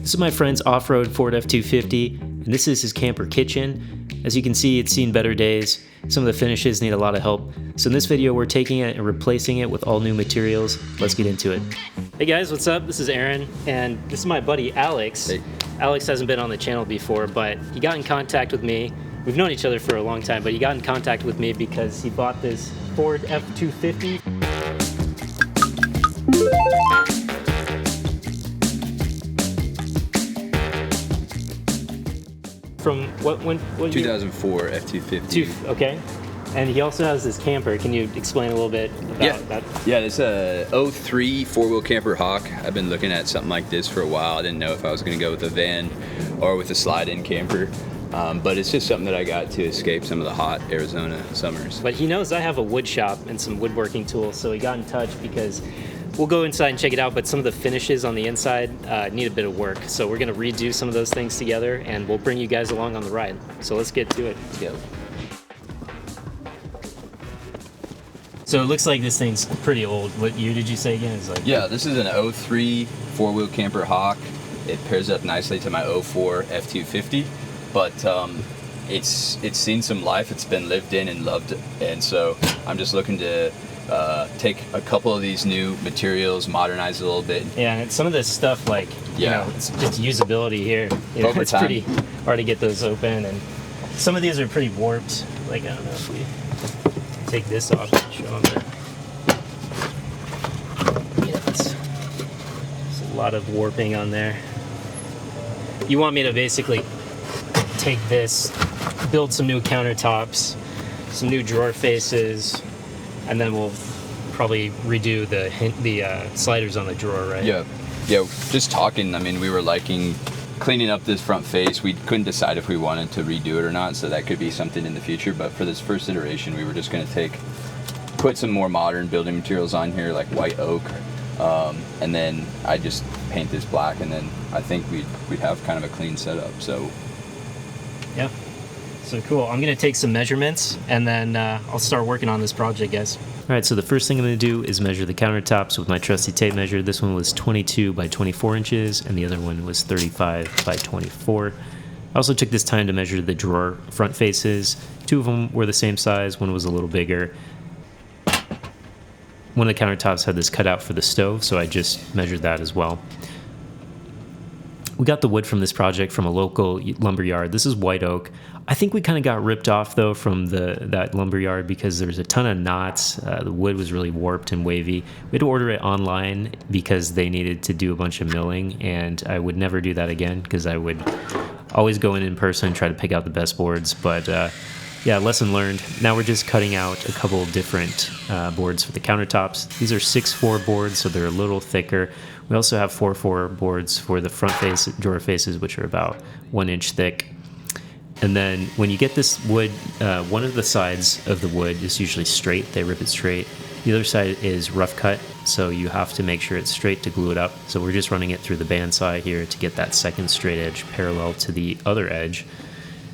This is my friend's Offroad Ford F250, and this is his camper kitchen. As you can see, it's seen better days. Some of the finishes need a lot of help. So in this video, we're taking it and replacing it with all new materials. Let's get into it. Hey guys, what's up? This is Aaron, and this is my buddy Alex. Hey. Alex hasn't been on the channel before, but he got in contact with me. We've known each other for a long time, but he got in contact with me because he bought this Ford F250. From what 2004 F250. Okay. And he also has this camper. Can you explain a little bit about that? Yeah, it's a 03 four-wheel camper Hawk. I've been looking at something like this for a while. I didn't know if I was going to go with a van or with a slide-in camper. But it's just something that I got to escape some of the hot Arizona summers. But he knows I have a wood shop and some woodworking tools, so he got in touch because we'll go inside and check it out, but some of the finishes on the inside need a bit of work. So we're gonna redo some of those things together, and we'll bring you guys along on the ride. So let's get to it. Let's go. So it looks like this thing's pretty old. What year did you say again? It's like, yeah, this is an 03 four-wheel camper Hawk. It pairs up nicely to my 04 F250, but it's seen some life. It's been lived in and loved, and so I'm just looking to take a couple of these new materials, modernize it a little bit. Yeah, and some of this stuff, like, you know, it's just usability here. You know, it's pretty hard to get those open, and some of these are pretty warped. Like, I don't know if we take this off and show them that. Yeah, there's a lot of warping on there. You want me to basically take this, build some new countertops, some new drawer faces, and then we'll probably redo the sliders on the drawer, right? Yeah. Just talking. I mean, we were liking cleaning up this front face. We couldn't decide if we wanted to redo it or not, so that could be something in the future. But for this first iteration, we were just going to put some more modern building materials on here, like white oak, and then I just paint this black, and then I think we'd have kind of a clean setup. So yeah. So cool. I'm going to take some measurements, and then I'll start working on this project, guys. All right, so the first thing I'm going to do is measure the countertops with my trusty tape measure. This one was 22 by 24 inches, and the other one was 35 by 24. I also took this time to measure the drawer front faces. Two of them were the same size. One was a little bigger. One of the countertops had this cutout for the stove, so I just measured that as well. We got the wood from this project from a local lumber yard. This is white oak. I think we kind of got ripped off though from that lumber yard because there's a ton of knots. The wood was really warped and wavy. We had to order it online because they needed to do a bunch of milling, and I would never do that again because I would always go in person and try to pick out the best boards. But yeah, lesson learned. Now we're just cutting out a couple different boards for the countertops. These are 6'4" boards, so they're a little thicker. We also have 4'4" boards for the front face drawer faces, which are about 1 inch thick. And then when you get this wood, one of the sides of the wood is usually straight. They rip it straight. The other side is rough cut, so you have to make sure it's straight to glue it up. So we're just running it through the bandsaw here to get that second straight edge parallel to the other edge.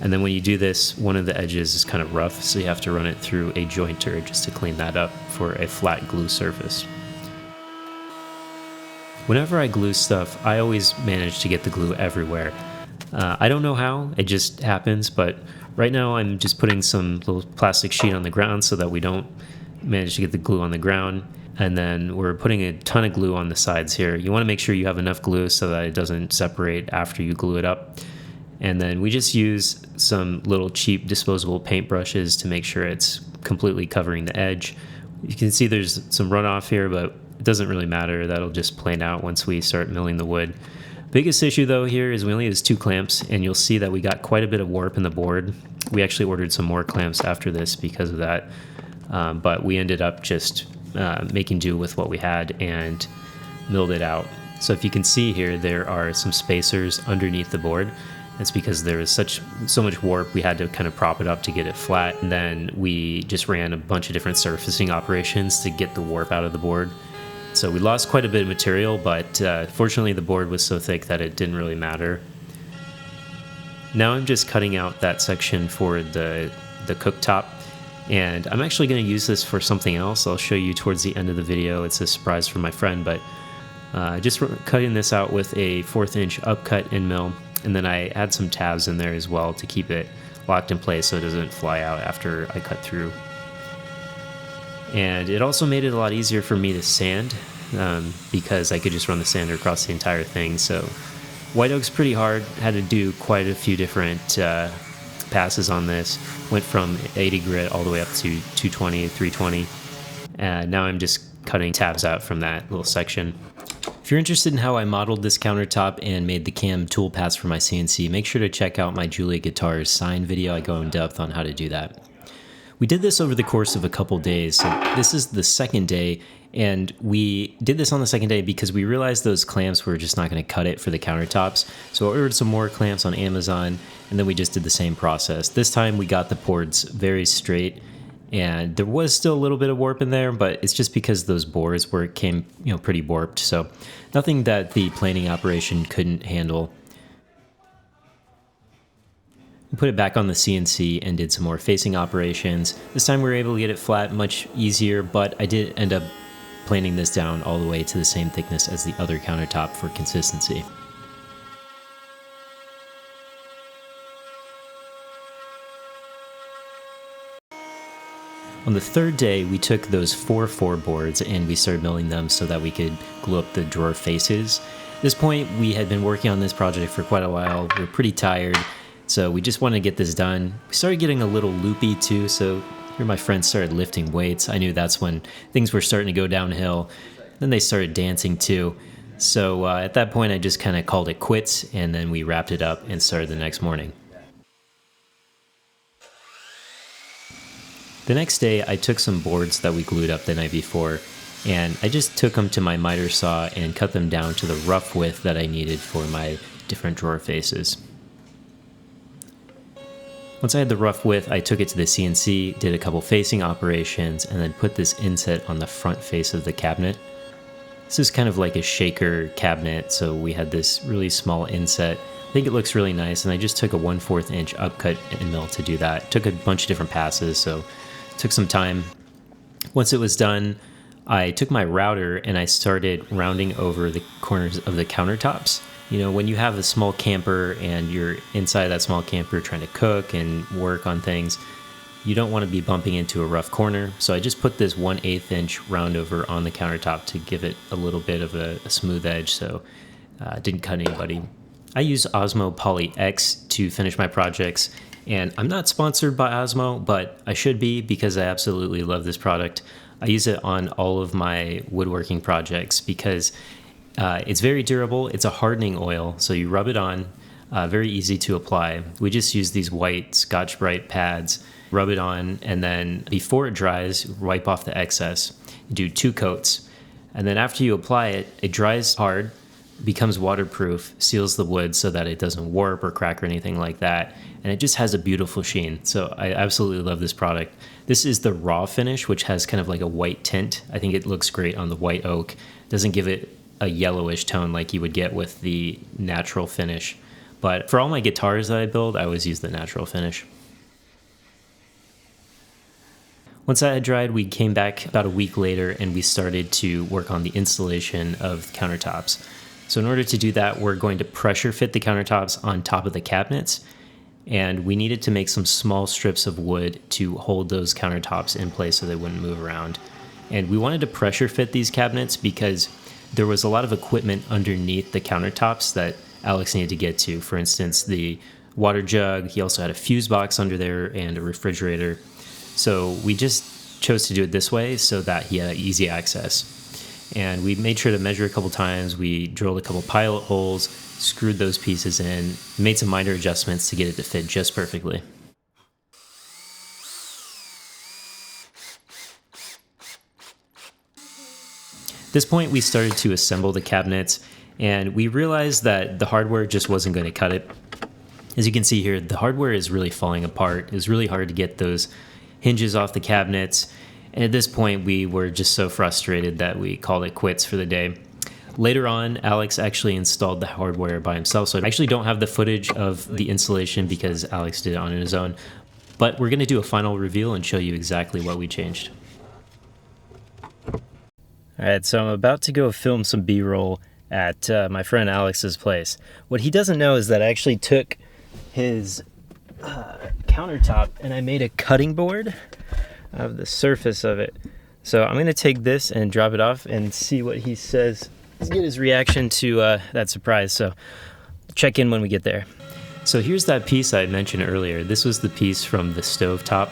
And then when you do this, one of the edges is kind of rough, so you have to run it through a jointer just to clean that up for a flat glue surface. Whenever I glue stuff, I always manage to get the glue everywhere. I don't know how, it just happens, but right now I'm just putting some little plastic sheet on the ground so that we don't manage to get the glue on the ground. And then we're putting a ton of glue on the sides here. You want to make sure you have enough glue so that it doesn't separate after you glue it up. And then we just use some little cheap disposable paint brushes to make sure it's completely covering the edge. You can see there's some runoff here, but it doesn't really matter. That'll just plane out once we start milling the wood. Biggest issue though here is we only use 2 clamps, and you'll see that we got quite a bit of warp in the board. We actually ordered some more clamps after this because of that, but we ended up just making do with what we had and milled it out. So if you can see here, there are some spacers underneath the board. That's because there was so much warp, we had to kind of prop it up to get it flat. And then we just ran a bunch of different surfacing operations to get the warp out of the board. So we lost quite a bit of material, but fortunately the board was so thick that it didn't really matter. Now I'm just cutting out that section for the cooktop, and I'm actually going to use this for something else. I'll show you towards the end of the video. It's a surprise for my friend, but Just cutting this out with a 1/4 inch upcut end mill, and then I add some tabs in there as well to keep it locked in place so it doesn't fly out after I cut through. And it also made it a lot easier for me to sand because I could just run the sander across the entire thing. So white oak's pretty hard. Had to do quite a few different passes on this. Went from 80 grit all the way up to 220, 320. And now I'm just cutting tabs out from that little section. If you're interested in how I modeled this countertop and made the cam tool paths for my CNC, make sure to check out my Julia Guitars sign video. I go in depth on how to do that. We did this over the course of a couple days. So this is the second day, and we did this on the second day because we realized those clamps were just not going to cut it for the countertops. So I ordered some more clamps on Amazon, and then we just did the same process. This time we got the boards very straight, and there was still a little bit of warp in there, but it's just because those bores came pretty warped. So nothing that the planing operation couldn't handle. We put it back on the CNC and did some more facing operations. This time we were able to get it flat much easier, but I did end up planing this down all the way to the same thickness as the other countertop for consistency. On the third day, we took those 4x4 boards and we started milling them so that we could glue up the drawer faces. At this point, we had been working on this project for quite a while. We were pretty tired, so we just wanted to get this done. We started getting a little loopy too, so here my friends started lifting weights. I knew that's when things were starting to go downhill. Then they started dancing too. So at that point, I just kind of called it quits, and then we wrapped it up and started the next morning. The next day, I took some boards that we glued up the night before, and I just took them to my miter saw and cut them down to the rough width that I needed for my different drawer faces. Once I had the rough width, I took it to the CNC, did a couple facing operations, and then put this inset on the front face of the cabinet. This is kind of like a shaker cabinet, so we had this really small inset. I think it looks really nice, and I just took a 1/4 inch upcut end mill to do that. Took a bunch of different passes, so took some time. Once it was done, I took my router and I started rounding over the corners of the countertops. When you have a small camper and you're inside that small camper trying to cook and work on things, you don't want to be bumping into a rough corner. So I just put this 1/8 inch round over on the countertop to give it a little bit of a smooth edge, so it didn't cut anybody. I use Osmo Poly X to finish my projects, and I'm not sponsored by Osmo, but I should be because I absolutely love this product. I use it on all of my woodworking projects because it's very durable. It's a hardening oil, so you rub it on, very easy to apply. We just use these white Scotch-Brite pads, rub it on, and then before it dries, wipe off the excess. You do 2 coats, and then after you apply it, it dries hard, becomes waterproof, seals the wood so that it doesn't warp or crack or anything like that, and it just has a beautiful sheen. So I absolutely love this product. This is the raw finish, which has kind of like a white tint. I think it looks great on the white oak. Doesn't give it a yellowish tone like you would get with the natural finish. But for all my guitars that I build, I always use the natural finish. Once that had dried, we came back about a week later and we started to work on the installation of countertops. So in order to do that, we're going to pressure fit the countertops on top of the cabinets, and we needed to make some small strips of wood to hold those countertops in place so they wouldn't move around. And we wanted to pressure fit these cabinets because there was a lot of equipment underneath the countertops that Alex needed to get to. For instance, the water jug, he also had a fuse box under there and a refrigerator. So we just chose to do it this way so that he had easy access. And we made sure to measure a couple times. We drilled a couple pilot holes, screwed those pieces in, made some minor adjustments to get it to fit just perfectly. At this point, we started to assemble the cabinets, and we realized that the hardware just wasn't going to cut it. As you can see here, the hardware is really falling apart. It was really hard to get those hinges off the cabinets. And at this point, we were just so frustrated that we called it quits for the day. Later on, Alex actually installed the hardware by himself. So I actually don't have the footage of the installation because Alex did it on his own. But we're going to do a final reveal and show you exactly what we changed. All right, so I'm about to go film some B-roll at my friend Alex's place. What he doesn't know is that I actually took his countertop and I made a cutting board of the surface of it. So I'm gonna take this and drop it off and see what he says. Let's get his reaction to that surprise. So check in when we get there. So here's that piece I mentioned earlier. This was the piece from the stovetop,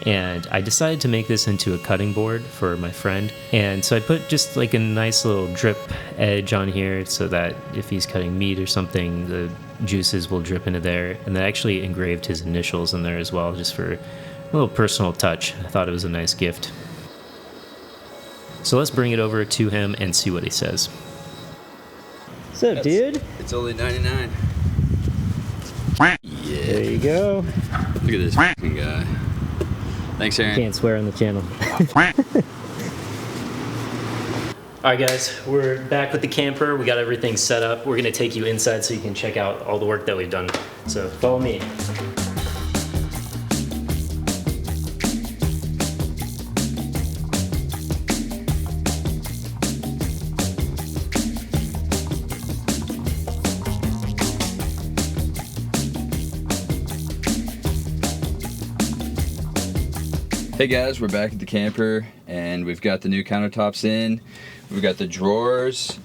and I decided to make this into a cutting board for my friend. And so I put just like a nice little drip edge on here so that if he's cutting meat or something, the juices will drip into there. And then I actually engraved his initials in there as well, just for a little personal touch. I thought it was a nice gift. So let's bring it over to him and see what he says. What's up, dude? It's only 99. Yeah. There you go. Look at this fucking guy. Thanks, Aaron. Can't swear on the channel. Alright guys, we're back with the camper. We got everything set up. We're gonna take you inside so you can check out all the work that we've done. So follow me. Hey guys, we're back at the camper and we've got the new countertops in. We've got the drawers.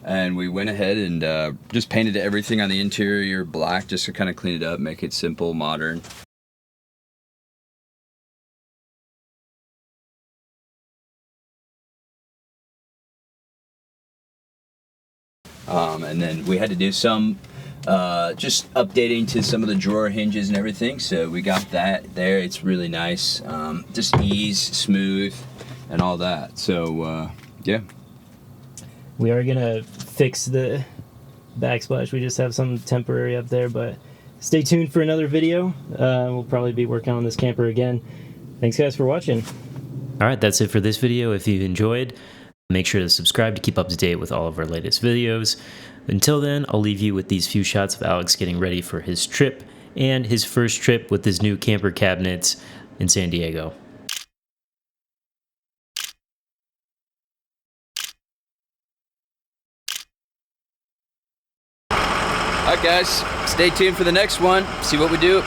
And we went ahead and just painted everything on the interior black just to kind of clean it up, make it simple, modern. And then we had to do some just updating to some of the drawer hinges and everything, so we got that there. It's really nice, just ease, smooth, and all that. So yeah, we are gonna fix the backsplash. We just have some temporary up there, but stay tuned for another video. We'll probably be working on this camper again. Thanks guys for watching. All right, that's it for this video. If you enjoyed, make sure to subscribe to keep up to date with all of our latest videos. Until then, I'll leave you with these few shots of Alex getting ready for his trip and his first trip with his new camper cabinets in San Diego. all right guys, stay tuned for the next one, see what we do.